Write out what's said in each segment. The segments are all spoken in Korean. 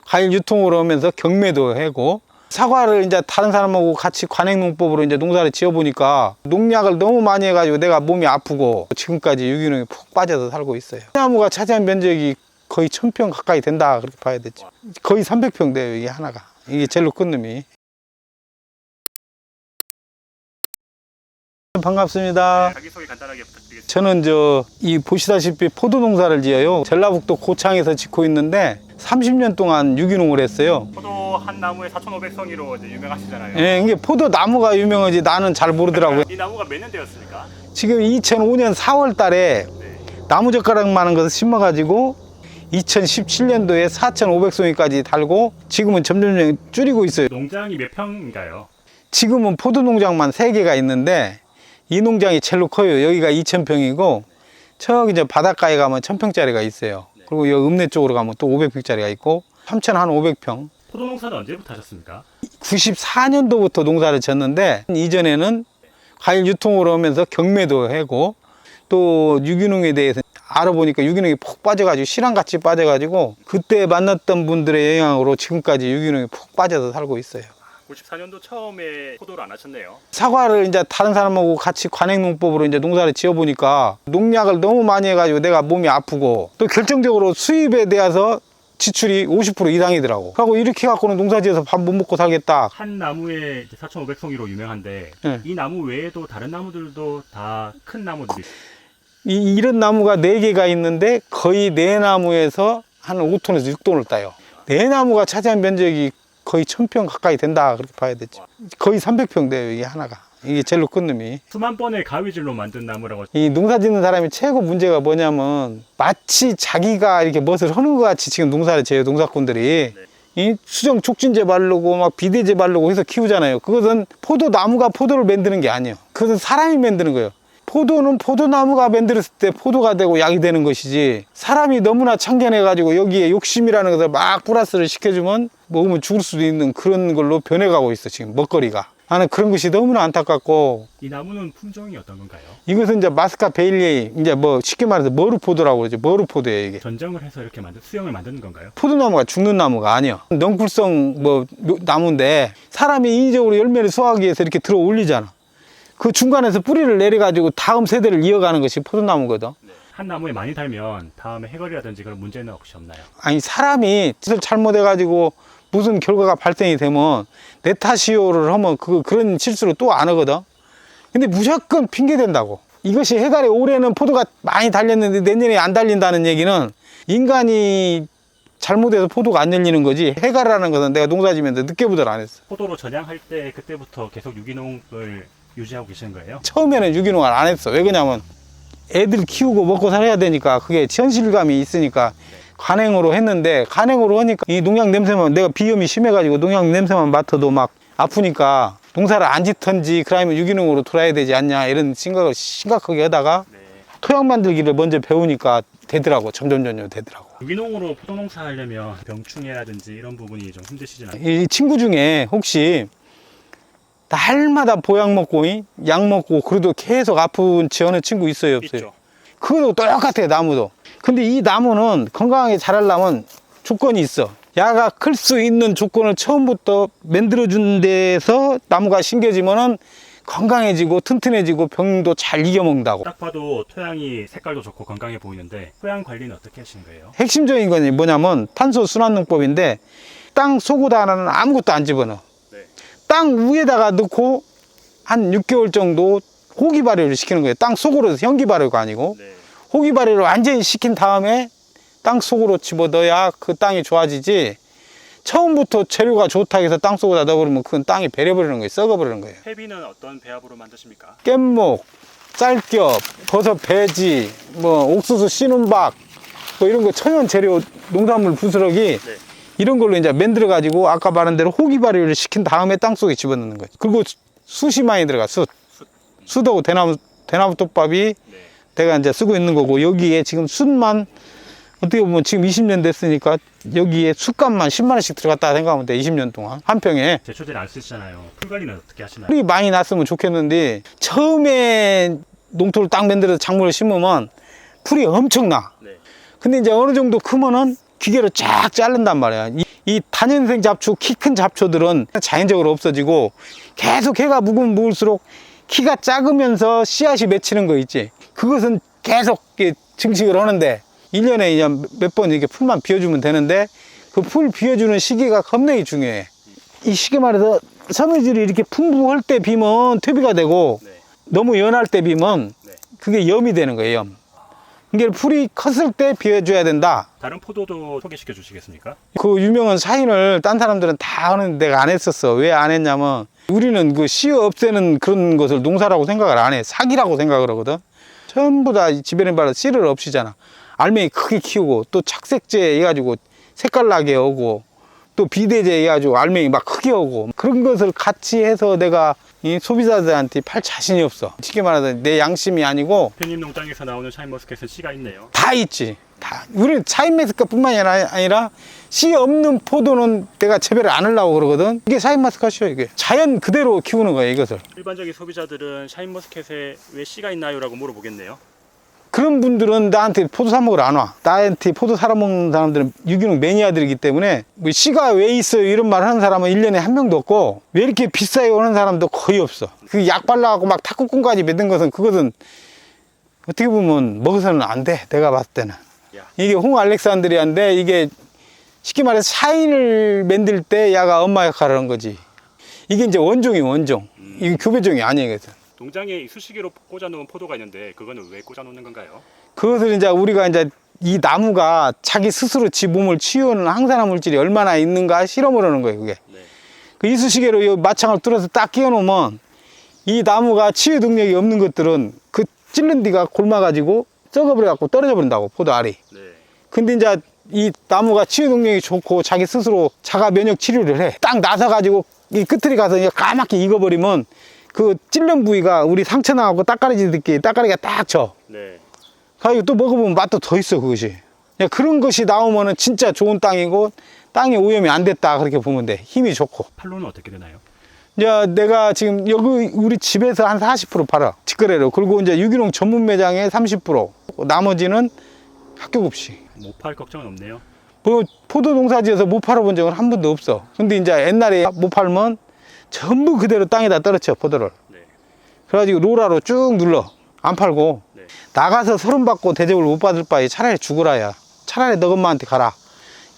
과일 유통으로 하면서 경매도 하고, 사과를 이제 다른 사람하고 같이 관행농법으로 이제 농사를 지어보니까 농약을 너무 많이 해가지고 내가 몸이 아프고 지금까지 유기농에 푹 빠져서 살고 있어요. 나무가 차지한 면적이 거의 1000평 가까이 된다, 그렇게 봐야 되죠. 거의 300평 돼요, 이게 하나가. 이게 제일로 큰 놈이. 반갑습니다. 네, 자기소개 간단하게 부탁드리겠습니다. 저는 이 보시다시피 포도 농사를 지어요. 전라북도 고창에서 짓고 있는데 30년 동안 유기농을 했어요. 포도 한 나무에 4,500송이로 이제 유명하시잖아요. 예, 이게 포도 나무가 유명하지 나는 잘 모르더라고요. 이 나무가 몇 년 되었습니까? 지금 2005년 4월 달에 네. 나무젓가락 많은 것을 심어가지고 2017년도에 4,500송이까지 달고 지금은 점점 줄이고 있어요. 농장이 몇 평인가요? 지금은 포도 농장만 3개가 있는데 이 농장이 제일 커요. 여기가 2,000평이고 저기 이제 바닷가에 가면 1,000평짜리가 있어요. 그리고 여기 읍내 쪽으로 가면 또 500평짜리가 있고 3,500평. 포도 농사는 언제부터 하셨습니까? 94년도부터 농사를 졌는데 이전에는 과일 유통으로 하면서 경매도 하고 또 유기농에 대해서 알아보니까 유기농이 푹 빠져가지고 실황같이 빠져가지고 그때 만났던 분들의 영향으로 지금까지 유기농에 푹 빠져서 살고 있어요. 94년도 처음에 포도를 안 하셨네요. 사과를 이제 다른 사람하고 같이 관행농법으로 이제 농사를 지어보니까 농약을 너무 많이 해가지고 내가 몸이 아프고 또 결정적으로 수입에 대해서 지출이 50% 이상이더라고. 그리고 이렇게 갖고는 농사 지어서 밥 못 먹고 살겠다. 한 나무에 4,500송이로 유명한데 네. 이 나무 외에도 다른 나무들도 다 큰 나무들이 이런 나무가 4개가 있는데 거의 4나무에서 한 5톤에서 6톤을 따요. 4나무가 차지한 면적이 거의 1000평 가까이 된다, 그렇게 봐야 되죠. 거의 300평 돼요, 이게 하나가. 이게 제일로 큰 놈이. 수만 번의 가위질로 만든 나무라고. 이 농사 짓는 사람이 최고 문제가 뭐냐면 마치 자기가 이렇게 멋을 하는 것 같이 지금 농사를 지어요, 농사꾼들이. 이 수정 촉진제 바르고 막 비대제 바르고 해서 키우잖아요. 그것은 포도 나무가 포도를 만드는 게 아니에요. 그것은 사람이 만드는 거예요. 포도는 포도나무가 만들었을 때 포도가 되고 약이 되는 것이지, 사람이 너무나 참견해 가지고 여기에 욕심이라는 것을 막 플러스를 시켜주면 먹으면 죽을 수도 있는 그런 걸로 변해가고 있어, 지금 먹거리가. 나는 그런 것이 너무나 안타깝고. 이 나무는 품종이 어떤 건가요? 이것은 이제 마스카 베일리에이, 이제 뭐 쉽게 말해서 머루포도라고 그러죠. 머루포도예요, 이게. 전정을 해서 이렇게 수영을 만드는 건가요? 포도나무가 죽는 나무가 아니야. 넝쿨성 나무인데 사람이 인위적으로 열매를 수확하기 위해서 이렇게 들어 올리잖아. 그 중간에서 뿌리를 내려가지고 다음 세대를 이어가는 것이 포도나무거든. 한 나무에 많이 달면 다음에 해거리라든지 그런 문제는 혹시 없나요? 아니, 사람이 짓을 잘못해가지고 무슨 결과가 발생이 되면 내 탓이요를 하면 그런 실수를 또 안 하거든. 근데 무조건 핑계 댄다고. 이것이 해갈에 올해는 포도가 많이 달렸는데 내년에 안 달린다는 얘기는 인간이 잘못해서 포도가 안 열리는 거지, 해갈이라는 것은 내가 농사 지면서 늦게부터 안 했어. 포도로 전향할 때 그때부터 계속 유기농을 유지하고 계시는 거예요? 처음에는 유기농을 안 했어. 왜 그러냐면 애들 키우고 먹고 살아야 되니까 그게 현실감이 있으니까 관행으로 했는데, 관행으로 하니까 이 농약 냄새만, 내가 비염이 심해가지고 농약 냄새만 맡아도 막 아프니까 농사를 안 짓던지 그러면 유기농으로 돌아야 되지 않냐, 이런 생각을 심각하게 하다가 토양 만들기를 먼저 배우니까 되더라고. 점점 되더라고. 유기농으로 포도농사 하려면 병충해라든지 이런 부분이 좀 힘드시지 않나요? 이 친구 중에 혹시 날마다 보약 먹고 약 먹고 그래도 계속 아픈 지어는 친구 있어요, 없어요? 있죠. 그것도 똑같아요, 나무도. 근데 이 나무는 건강하게 자라려면 조건이 있어. 야가 클 수 있는 조건을 처음부터 만들어준 데서 나무가 심겨지면은 건강해지고 튼튼해지고 병도 잘 이겨먹는다고. 딱 봐도 토양이 색깔도 좋고 건강해 보이는데 토양 관리는 어떻게 하시는 거예요? 핵심적인 건 뭐냐면 탄소 순환농법인데, 땅 속에다가는 아무것도 안 집어넣어. 네. 땅 위에다가 넣고 한 6개월 정도 호기 발효를 시키는 거예요. 땅 속으로, 현기 발효가 아니고. 네. 호기 발효를 완전히 시킨 다음에 땅 속으로 집어넣어야 그 땅이 좋아지지, 처음부터 재료가 좋다고 해서 땅 속에다 넣어버리면 그건 땅이 배려버리는 거예요. 썩어버리는 거예요. 퇴비는 어떤 배합으로 만드십니까? 깻목, 쌀겹, 버섯 배지, 뭐 옥수수 씨눈박, 뭐 이런 거 천연 재료, 농산물 부스러기, 이런 걸로 이제 만들어 가지고 아까 말한 대로 호기 발효를 시킨 다음에 땅 속에 집어넣는 거예요. 그리고 숯이 많이 들어가. 숯하고 대나무 톱밥이 내가 이제 쓰고 있는 거고, 여기에 지금 숯만 어떻게 보면 지금 20년 됐으니까 여기에 숯값만 10만 원씩 들어갔다 생각하면 돼. 20년 동안 한 평에. 제초제를 안 쓰시잖아요. 풀 관리는 어떻게 하시나요? 풀이 많이 났으면 좋겠는데, 처음에 농토를 딱 만들어서 작물을 심으면 풀이 엄청나. 근데 이제 어느 정도 크면은 기계로 쫙 자른단 말이야. 이 다년생 잡초, 키 큰 잡초들은 자연적으로 없어지고 계속 해가 묵으면 묵을수록 키가 작으면서 씨앗이 맺히는 거 있지. 그것은 계속 이렇게 증식을 하는데 1년에 몇 번 이렇게 풀만 비워주면 되는데 그 풀 비워주는 시기가 겁나게 중요해. 이 쉽게 말해서 섬유질이 이렇게 풍부할 때 비면 퇴비가 되고 네. 너무 연할 때 비면 네. 그게 염이 되는 거예요, 염. 이게 풀이 컸을 때 비워줘야 된다. 다른 포도도 소개시켜 주시겠습니까? 그 유명한 사인을 딴 사람들은 다 하는데 내가 안 했었어. 왜 안 했냐면 우리는 그 씨 없애는 그런 것을 농사라고 생각을 안 해. 사기라고 생각을 하거든. 전부 다 집에는 바로 씨를 없이잖아. 알맹이 크게 키우고 또 착색제 해가지고 색깔 나게 하고 또 비대제 해가지고 알맹이 막 크게 하고 그런 것을 같이 해서 내가 이 소비자들한테 팔 자신이 없어. 쉽게 말해서 내 양심이 아니고 대표님 농장에서 나오는 샤인머스켓은 씨가 있네요. 다 있지. 다. 우리는 샤인머스켓뿐만이 아니라 씨 없는 포도는 내가 재배를 안 하려고 그러거든. 이게 샤인머스켓이에요. 이게 자연 그대로 키우는 거예요, 이것을. 일반적인 소비자들은 샤인머스켓에 왜 씨가 있나요? 라고 물어보겠네요. 그런 분들은 나한테 포도 사 먹으러 안 와. 나한테 포도 사러 먹는 사람들은 유기농 매니아들이기 때문에 뭐 씨가 왜 있어요 이런 말 하는 사람은 1년에 한 명도 없고 왜 이렇게 비싸요 하는 사람도 거의 없어. 그 약 발라갖고 막 탁구꾼까지 만든 것은 그것은 어떻게 보면 먹어서는 안 돼. 내가 봤을 때는. 야. 이게 홍 알렉산드리아인데 이게 쉽게 말해서 샤인을 만들 때 야가 엄마 역할을 한 거지. 이게 이제 원종이 원종. 이게 교배종이 아니거든. 농장에 이쑤시개로 꽂아놓은 포도가 있는데 그거는 왜 꽂아놓는 건가요? 그것을 이제 우리가 이제 이 나무가 자기 스스로 지 몸을 치유하는 항산화 물질이 얼마나 있는가 실험을 하는 거예요, 그게. 네. 그 이쑤시개로 이 마창을 뚫어서 딱 끼워 놓으면 이 나무가 치유 능력이 없는 것들은 그 찔른 뒤가 골마가지고 썩어버려갖고 떨어져 버린다고, 포도 알이. 네. 근데 이제 이 나무가 치유 능력이 좋고 자기 스스로 자가 면역 치료를 해. 딱 나서가지고 이 끝들이 가서 이제 까맣게 익어버리면 그 찔른 부위가 우리 상처 나고 따까리지 듣기 따까리가 딱 쳐. 네. 가지고 또 먹어보면 맛도 더 있어, 그것이. 그런 것이 나오면은 진짜 좋은 땅이고 땅이 오염이 안 됐다 그렇게 보면 돼. 힘이 좋고. 판로는 어떻게 되나요? 이제 내가 지금 여기 우리 집에서 한 40% 팔아, 직거래로. 그리고 이제 유기농 전문 매장에 30%, 나머지는 학교 급식. 못 팔 걱정은 없네요. 뭐 포도 농사지어서 못 팔아본 적은 한 번도 없어. 근데 이제 옛날에 못 팔면 전부 그대로 땅에다 떨어뜨려, 포도를. 네. 그래가지고 로라로 쭉 눌러. 안 팔고. 네. 나가서 서름 받고 대접을 못 받을 바에 차라리 죽으라야. 차라리 너 엄마한테 가라.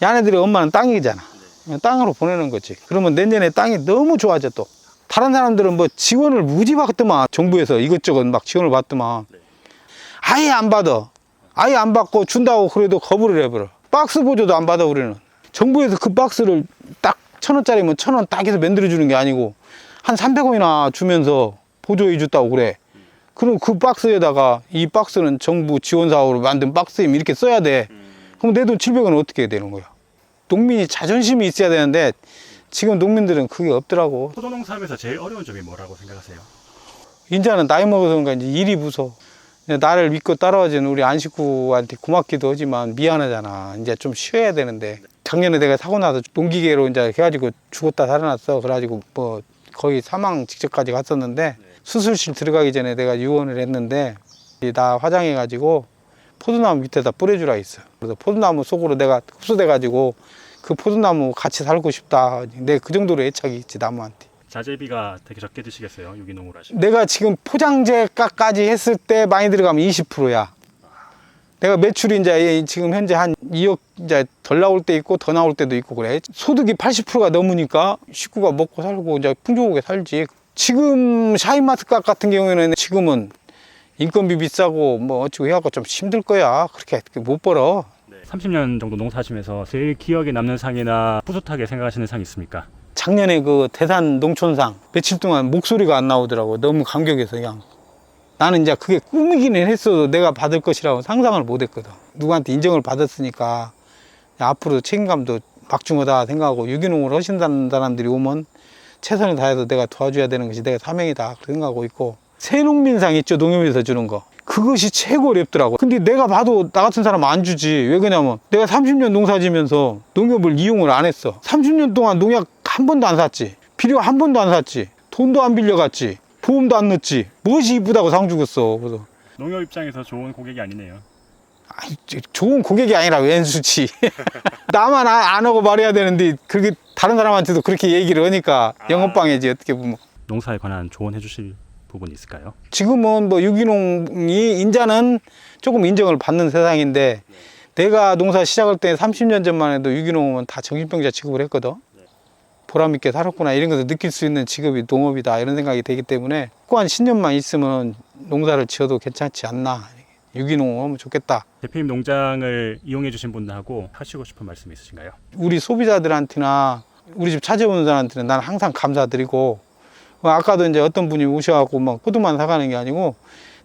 야네들이 엄마는 땅이잖아. 땅으로 보내는 거지. 그러면 내년에 땅이 너무 좋아져 또. 다른 사람들은 뭐 지원을 무지 받더만. 정부에서 이것저것 막 지원을 받더만. 네. 아예 안 받아. 아예 안 받고 준다고 그래도 거부를 해버려. 박스 보조도 안 받아, 우리는. 정부에서 그 박스를 딱 1,000원짜리면 1,000원 딱 해서 만들어주는 게 아니고 한 300원이나 주면서 보조해 줬다고 그래. 그럼 그 박스에다가 이 박스는 정부 지원 사업으로 만든 박스임 이렇게 써야 돼. 그럼 내 돈 700원 어떻게 해야 되는 거야? 농민이 자존심이 있어야 되는데 지금 농민들은 그게 없더라고. 포도 농사하면서 제일 어려운 점이 뭐라고 생각하세요? 이제는 나이 먹어서 그런가 이제 일이 무서워. 나를 믿고 따라와준 우리 안 식구한테 고맙기도 하지만 미안하잖아. 이제 좀 쉬어야 되는데. 작년에 내가 사고 나서 농기계로 이제 해가지고 죽었다 살아났어. 그래가지고 뭐 거의 사망 직전까지 갔었는데 수술실 들어가기 전에 내가 유언을 했는데 나 화장해가지고 포도나무 밑에다 뿌려주라 했어. 그래서 포도나무 속으로 내가 흡수돼가지고 그 포도나무 같이 살고 싶다. 내 그 정도로 애착이 있지, 나무한테. 자재비가 되게 적게 드시겠어요? 유기농으로 하시면. 내가 지금 포장재가까지 했을 때 많이 들어가면 20%야. 내가 매출이 이제 지금 현재 한 2억 이제 덜 나올 때 있고 더 나올 때도 있고 그래. 소득이 80%가 넘으니까 식구가 먹고 살고 이제 풍족하게 살지. 지금 샤인머스켓 같은 경우에는 지금은 인건비 비싸고 뭐 어쩌고 해갖고 좀 힘들 거야. 그렇게 못 벌어. 네. 30년 정도 농사하시면서 제일 기억에 남는 상이나 뿌듯하게 생각하시는 상이 있습니까? 작년에 그 대산 농촌상 며칠 동안 목소리가 안 나오더라고. 너무 감격해서 그냥. 나는 이제 그게 꿈이기는 했어도 내가 받을 것이라고 상상을 못 했거든. 누구한테 인정을 받았으니까 앞으로 책임감도 막중하다 생각하고 유기농을 하신다는 사람들이 오면 최선을 다해서 내가 도와줘야 되는 것이 내가 사명이다 생각하고 있고, 새농민상 있죠, 농협에서 주는 거. 그것이 최고 어렵더라고. 근데 내가 봐도 나 같은 사람 안 주지. 왜 그러냐면 내가 30년 농사 지면서 농협을 이용을 안 했어. 30년 동안 농약 한 번도 안 샀지. 비료 한 번도 안 샀지. 돈도 안 빌려갔지. 보험도 안 넣었지. 무엇이 이쁘다고 상 주겠어. 그래서 농협 입장에서 좋은 고객이 아니네요. 아이, 좋은 고객이 아니라 웬 수치. 나만 안 하고 말해야 되는데 그렇게 다른 사람한테도 그렇게 얘기를 하니까 영업방해지 어떻게 보면. 농사에 관한 조언해 주실 부분 있을까요? 지금은 뭐 유기농이 인자는 조금 인정을 받는 세상인데 내가 농사 시작할 때 30년 전만 해도 유기농은 다 정신병자 취급을 했거든. 보람 있게 살았구나 이런 것을 느낄 수 있는 직업이 농업이다 이런 생각이 되기 때문에 꼭 한 10년만 있으면 농사를 지어도 괜찮지 않나. 유기농 하면 좋겠다. 대표님 농장을 이용해 주신 분하고 하시고 싶은 말씀 있으신가요? 우리 소비자들한테나 우리 집 찾아오는 사람한테는 난 항상 감사드리고, 아까도 이제 어떤 분이 오셔갖고 막 호두만 사가는 게 아니고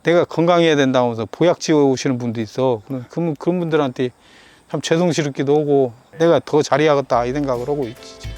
내가 건강해야 된다면서 보약 지어 오시는 분도 있어. 그런 분들한테 참 죄송스럽기도 하고 내가 더 잘해야겠다 이 생각을 하고 있지.